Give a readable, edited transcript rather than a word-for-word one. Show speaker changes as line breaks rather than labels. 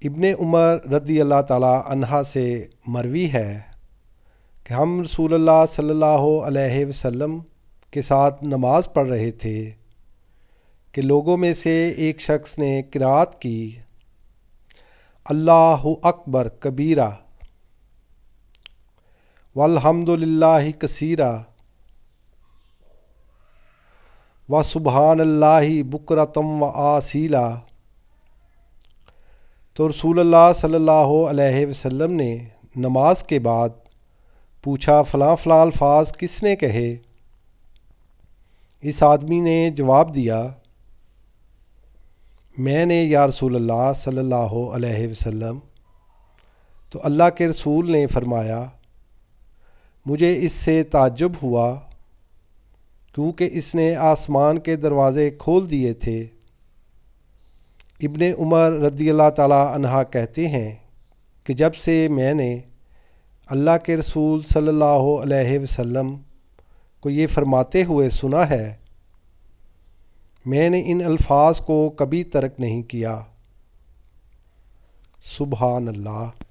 ابن عمر رضی اللہ تعالیٰ عنہ سے مروی ہے کہ ہم رسول اللہ صلی اللہ علیہ وسلم کے ساتھ نماز پڑھ رہے تھے کہ لوگوں میں سے ایک شخص نے قرات کی، اللہ اکبر کبیرہ والحمد للہ کثیرہ وسبحان اللہ بکرۃ وآصیلا۔ تو رسول اللہ صلی اللہ علیہ وسلم نے نماز کے بعد پوچھا، فلاں فلاں الفاظ کس نے کہے؟ اس آدمی نے جواب دیا، میں نے یا رسول اللہ صلی اللہ علیہ وسلم۔ تو اللہ کے رسول نے فرمایا، مجھے اس سے تعجب ہوا کیونکہ اس نے آسمان کے دروازے کھول دیے تھے۔ ابن عمر رضی اللہ تعالیٰ عنہ کہتے ہیں کہ جب سے میں نے اللہ کے رسول صلی اللہ علیہ وسلم کو یہ فرماتے ہوئے سنا ہے، میں نے ان الفاظ کو کبھی ترک نہیں کیا۔ سبحان اللہ۔